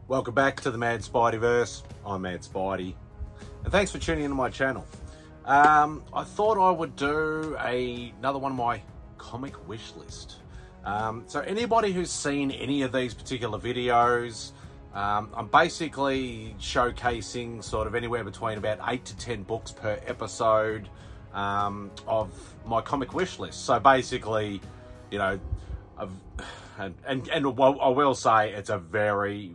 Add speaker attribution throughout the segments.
Speaker 1: Welcome back to the Mad Spideyverse. I'm Mad Spidey, and thanks for tuning into my channel. I thought I would do another one of my comic wish list. So anybody who's seen any of these particular videos, I'm basically showcasing sort of anywhere between about 8 to 10 books per episode of my comic wish list. So basically, you know, I will say it's a very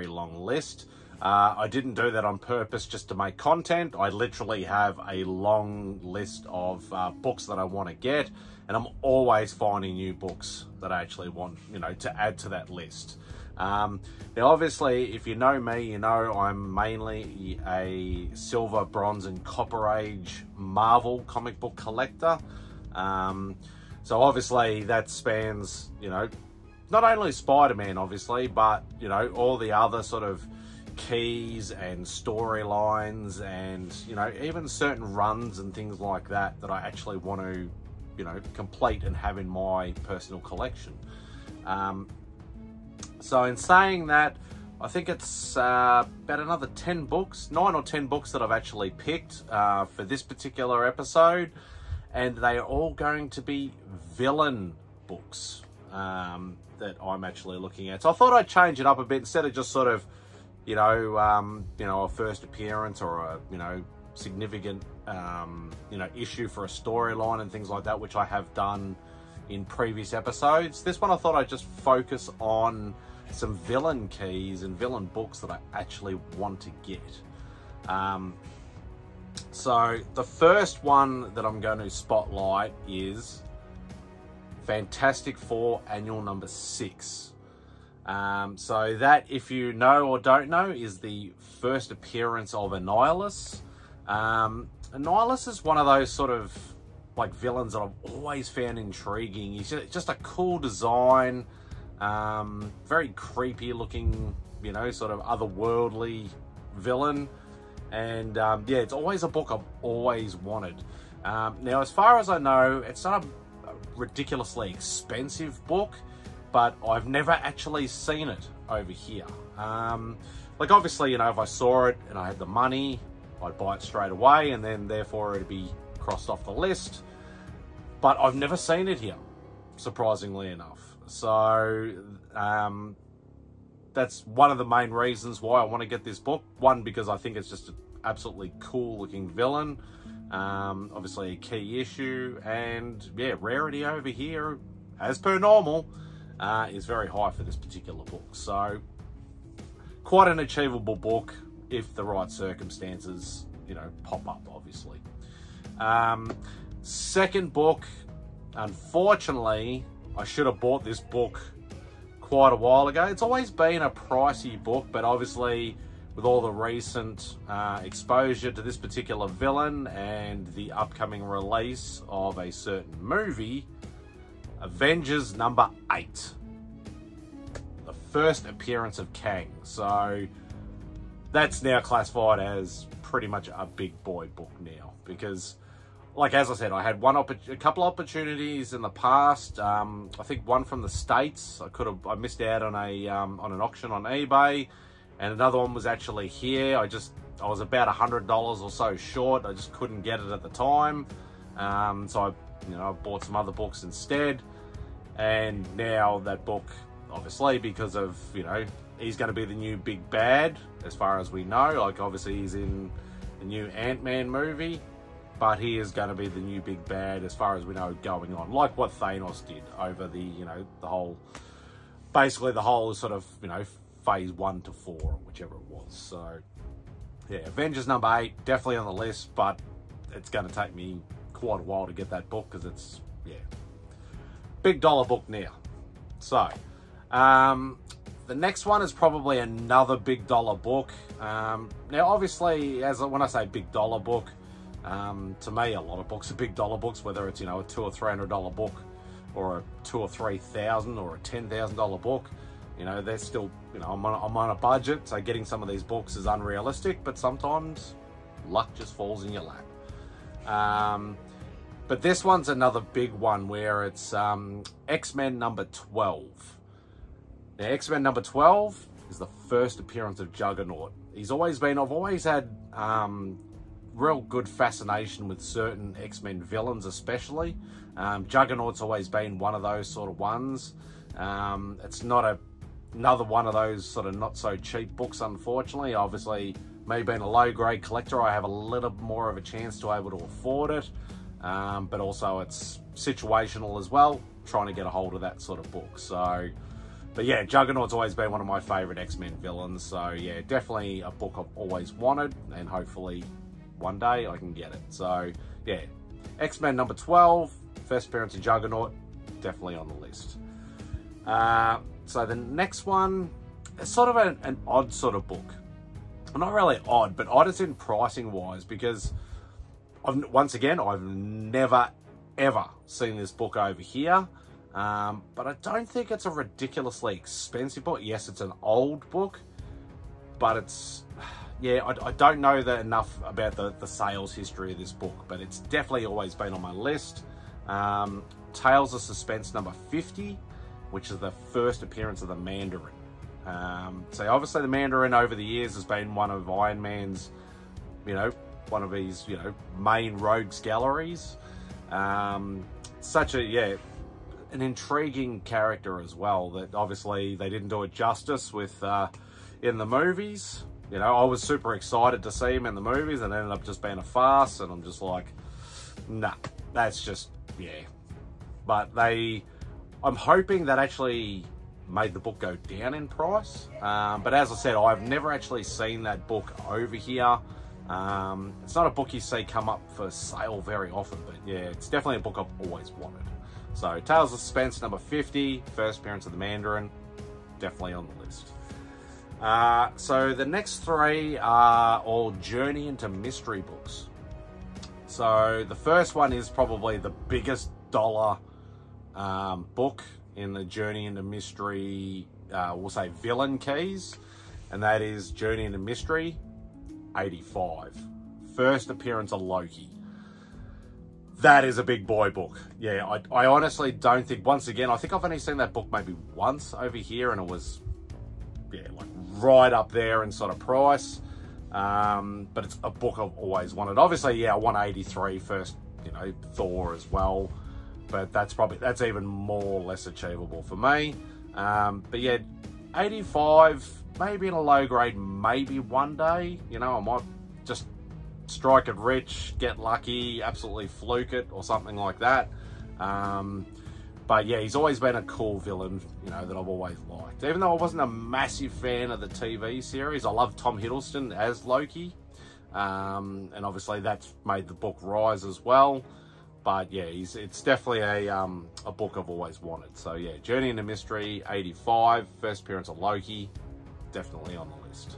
Speaker 1: long list. I didn't do that on purpose just to make content. I literally have a long list of books that I want to get, and I'm always finding new books that I actually want, you know, to add to that list. Now obviously, if you know me, you know I'm mainly a silver, bronze and copper age Marvel comic book collector. So obviously that spans, you know, not only Spider-Man obviously, but you know, all the other sort of keys and storylines, and you know, even certain runs and things like that I actually want to, you know, complete and have in my personal collection. So in saying that, I think it's about another 10 books, 9 or 10 books that I've actually picked for this particular episode, and they are all going to be villain books that I'm actually looking at. So I thought I'd change it up a bit instead of just sort of, you know, a first appearance or a, you know, significant, you know, issue for a storyline and things like that, which I have done in previous episodes. This one I thought I'd just focus on some villain keys and villain books that I actually want to get. So the first one that I'm going to spotlight is Fantastic Four Annual number 6. So that, if you know or don't know, is the first appearance of Annihilus. Annihilus is one of those sort of like villains that I've always found intriguing. He's just a cool design, very creepy looking, you know, sort of otherworldly villain. And yeah, it's always a book I've always wanted. Now, as far as I know, it's not a ridiculously expensive book, but I've never actually seen it over here. Like obviously, you know, if I saw it and I had the money, I'd buy it straight away, and then therefore it'd be crossed off the list. But I've never seen it here, surprisingly enough. So that's one of the main reasons why I want to get this book. One, because I think it's just an absolutely cool looking villain. Obviously a key issue, and yeah, rarity over here, as per normal, is very high for this particular book. So quite an achievable book if the right circumstances, you know, pop up, obviously. Second book, unfortunately, I should have bought this book quite a while ago. It's always been a pricey book, but obviously with all the recent exposure to this particular villain and the upcoming release of a certain movie, Avengers number 8. The first appearance of Kang. So that's now classified as pretty much a big boy book now, because like, as I said, I had a couple opportunities in the past. I think one from the States. I missed out on an auction on eBay, and another one was actually here. I was about $100 or so short. I just couldn't get it at the time. So I bought some other books instead. And now that book, obviously, because of, you know, he's going to be the new big bad, as far as we know. Like, obviously, he's in the new Ant-Man movie, but he is going to be the new big bad, as far as we know, going on. Like what Thanos did over the, you know, basically the whole sort of, you know, phase 1 to 4, or whichever it was. So, yeah, Avengers number 8, definitely on the list, but it's going to take me quite a while to get that book, because it's, yeah, big dollar book now. So, the next one is probably another big dollar book. Now, obviously, when I say big dollar book, to me, a lot of books are big dollar books, whether it's, you know, a $200 or $300 book, or a $2,000 or $3,000 or a $10,000 book. You know, they're still, you know, I'm on a budget, so getting some of these books is unrealistic, but sometimes luck just falls in your lap. But this one's another big one, where it's X-Men number 12. Now, X-Men number 12, is the first appearance of Juggernaut. I've always had real good fascination with certain X-Men villains, especially. Juggernaut's always been one of those sort of ones. It's not another one of those sort of not so cheap books, unfortunately. Obviously, me being a low grade collector, I have a little more of a chance to be able to afford it. But also it's situational as well, trying to get a hold of that sort of book. So, but yeah, Juggernaut's always been one of my favorite X-Men villains. So yeah, definitely a book I've always wanted, and hopefully one day I can get it. So yeah, X-Men number 12, first appearance of Juggernaut, definitely on the list. So the next one is sort of an odd sort of book. Not really odd, but odd as in pricing wise, because once again, I've never ever seen this book over here. But I don't think it's a ridiculously expensive book. Yes, it's an old book, but it's, yeah, I don't know enough about the sales history of this book, but it's definitely always been on my list. Tales of Suspense number 50, which is the first appearance of the Mandarin. So obviously the Mandarin over the years has been one of Iron Man's, one of his, main rogues galleries. Such a, yeah, an intriguing character as well, that obviously they didn't do it justice with in the movies. I was super excited to see him in the movies, and it ended up just being a farce, and I'm just like, nah, that's just, yeah. But I'm hoping that actually made the book go down in price. But as I said, I've never actually seen that book over here. It's not a book you see come up for sale very often, but yeah, it's definitely a book I've always wanted. So Tales of Suspense number 50, first appearance of the Mandarin, definitely on the list. So the next three are all Journey into Mystery books. So the first one is probably the biggest dollar book in the Journey into Mystery, we'll say villain keys, and that is Journey into Mystery 85, first appearance of Loki. That is a big boy book. Yeah, I honestly don't think, once again, I think I've only seen that book maybe once over here, and it was, yeah, like right up there in sort of price. But it's a book I've always wanted. Obviously, yeah, I want 83 first, Thor as well, but that's even more or less achievable for me. But yeah, 85, maybe in a low grade, maybe one day, I might just strike it rich, get lucky, absolutely fluke it or something like that. But yeah, he's always been a cool villain, that I've always liked. Even though I wasn't a massive fan of the TV series, I love Tom Hiddleston as Loki. And obviously that's made the book rise as well. But yeah, it's definitely a book I've always wanted. So yeah, Journey into Mystery 85, first appearance of Loki, definitely on the list.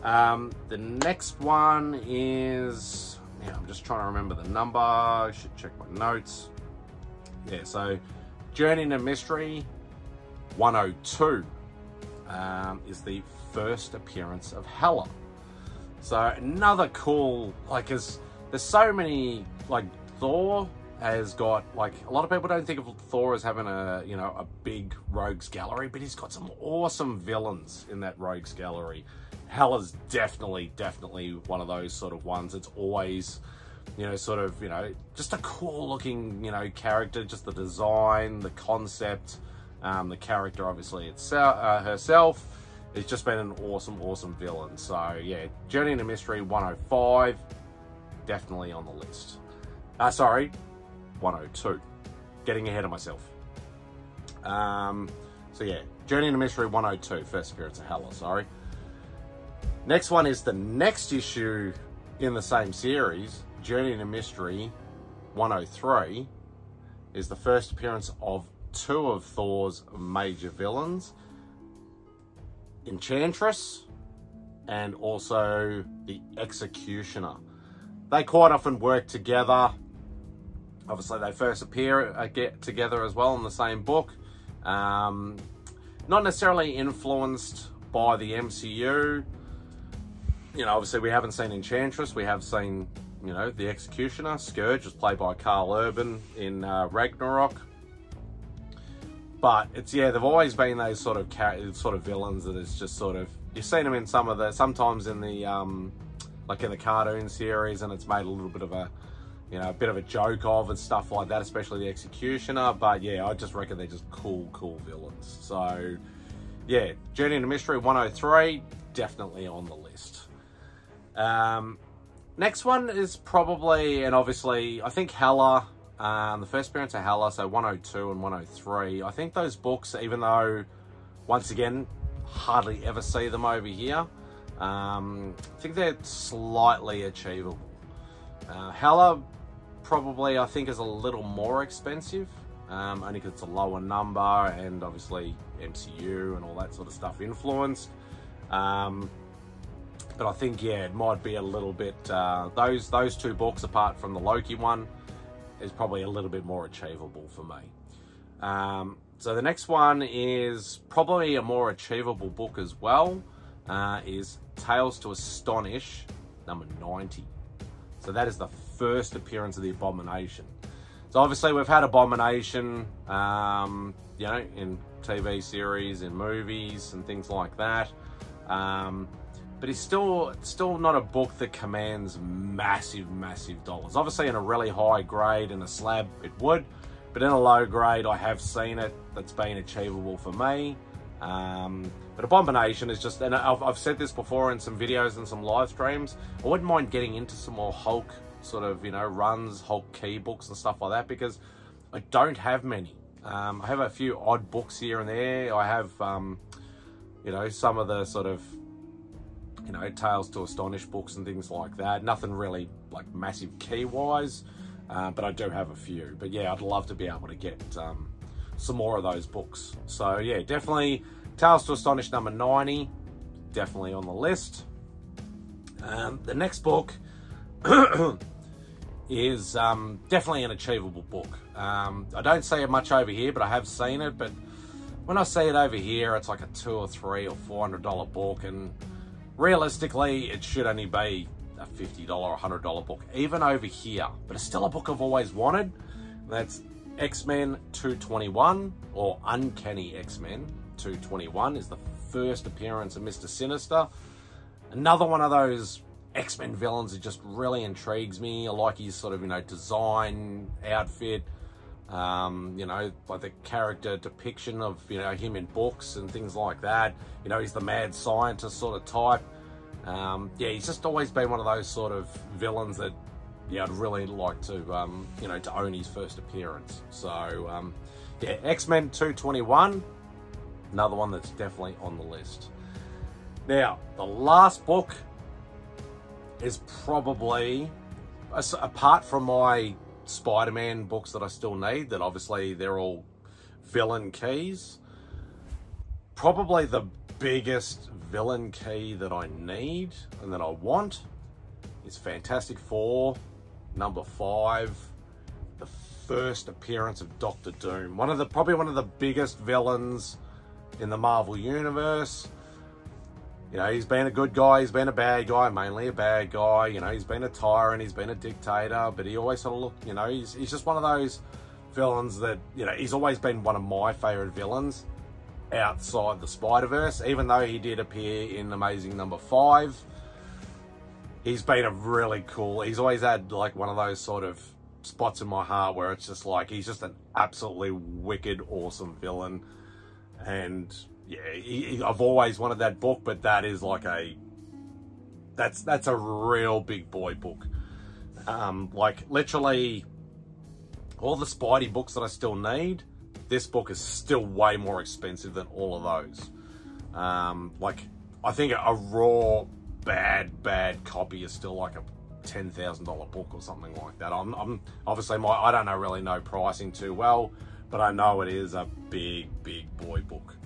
Speaker 1: The next one is, I'm just trying to remember the number. I should check my notes. Yeah, so Journey into Mystery 102 is the first appearance of Hela. So another cool, there's so many, Thor has got, a lot of people don't think of Thor as having a big rogues gallery, but he's got some awesome villains in that rogues gallery. Hela's definitely one of those sort of ones. It's always, just a cool looking, character, just the design, the concept, the character, obviously, itself, herself. It's just been an awesome villain. So yeah, Journey into Mystery 105, definitely on the list. Sorry, 102. Getting ahead of myself. So yeah, Journey into Mystery 102, first appearance of Hela, sorry. Next one is the next issue in the same series, Journey into Mystery 103, is the first appearance of two of Thor's major villains, Enchantress and also the Executioner. They quite often work together. Obviously, they first get together as well in the same book. Not necessarily influenced by the MCU. Obviously we haven't seen Enchantress. We have seen, the Executioner. Scourge was played by Carl Urban in Ragnarok. But it's, yeah, they've always been those sort of villains that it's just sort of, you've seen them in sometimes in the, like in the cartoon series, and it's made a little bit of a, you know, a bit of a joke of and stuff like that, especially the Executioner. But yeah, I just reckon they're just cool villains. So yeah, Journey into Mystery 103, definitely on the list. Next one is probably, and obviously, I think Hella, the first appearance of Hella, so 102 and 103. I think those books, even though, once again, hardly ever see them over here, I think they're slightly achievable. Hella, probably, I think, is a little more expensive, only because it's a lower number, and obviously MCU and all that sort of stuff influenced. But I think, yeah, it might be a little bit, those two books, apart from the Loki one, is probably a little bit more achievable for me. So the next one is probably a more achievable book as well, is Tales to Astonish, number 90. So that is the first appearance of the Abomination. So obviously we've had Abomination, you know, in TV series, in movies and things like that. But it's still not a book that commands massive dollars. Obviously in a really high grade, in a slab, it would. But in a low grade, I have seen it. That's been achievable for me. But Abomination is just, and I've said this before in some videos and some live streams, I wouldn't mind getting into some more Hulk sort of, you know, runs, Hulk key books and stuff like that, because I don't have many. I have a few odd books here and there. I have, you know, some of the sort of, you know, Tales to Astonish books and things like that. Nothing really like massive key wise, but I do have a few. But yeah, I'd love to be able to get some more of those books. So yeah, definitely Tales to Astonish number 90, definitely on the list. The next book is definitely an achievable book. I don't see it much over here, but I have seen it. But when I see it over here, it's like a $200 or $300 or $400 book, and realistically, it should only be a $50 or $100 book, even over here. But it's still a book I've always wanted. That's XMen 221, or Uncanny X-Men 221, is the first appearance of Mr. Sinister. Another one of those X-Men villains that just really intrigues me. I like his sort of, you know, design, outfit, you know, like the character depiction of, you know, him in books and things like that. You know, he's the mad scientist sort of type. Yeah, he's just always been one of those sort of villains that, yeah, I'd really like to, you know, to own his first appearance. So, yeah, X-Men 221, another one that's definitely on the list. Now, the last book is probably, apart from my Spider-Man books that I still need, that obviously they're all villain keys, probably the biggest villain key that I need and that I want is Fantastic Four, number 5, the first appearance of Dr. Doom. Probably one of the biggest villains in the Marvel Universe. You know, he's been a good guy, he's been a bad guy, mainly a bad guy. You know, he's been a tyrant, he's been a dictator, but he always sort of looked, you know, he's just one of those villains that, you know, he's always been one of my favorite villains outside the Spider-Verse. Even though he did appear in Amazing number 5, he's been a really cool, he's always had like one of those sort of spots in my heart where it's just like, he's just an absolutely wicked, awesome villain. And yeah, I've always wanted that book, but that is like that's a real big boy book. Like literally all the Spidey books that I still need, this book is still way more expensive than all of those. Like I think a raw bad copy is still like a $10,000 book or something like that. I'm obviously I don't really know pricing too well, but I know it is a big boy book.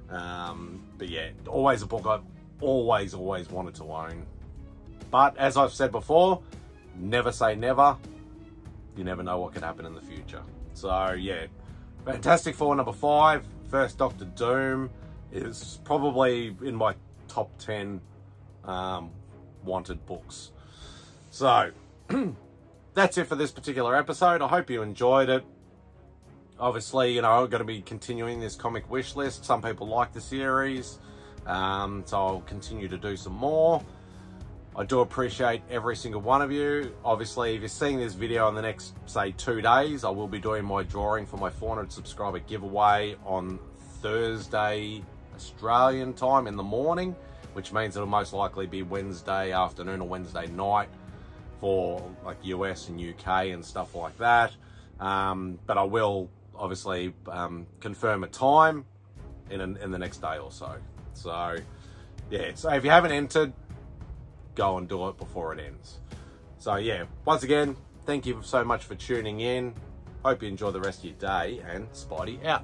Speaker 1: But yeah, always a book I've always wanted to own. But as I've said before, never say never. You never know what could happen in the future. So yeah, Fantastic Four number 5, first Dr. Doom is probably in my top 10 wanted books. So that's it for this particular episode. I hope you enjoyed it. obviously, you know, I'm going to be continuing this comic wish list. Some people like the series, so I'll continue to do some more. I do appreciate every single one of you. Obviously, if you're seeing this video in the next, say, 2 days, I will be doing my drawing for my 400 subscriber giveaway on Thursday, Australian time in the morning, which means it'll most likely be Wednesday afternoon or Wednesday night for like US and UK and stuff like that. But I will obviously confirm a time in the next day or so. So yeah, so if you haven't entered, go and do it before it ends. So yeah, once again, thank you so much for tuning in. Hope you enjoy the rest of your day, and Spidey out.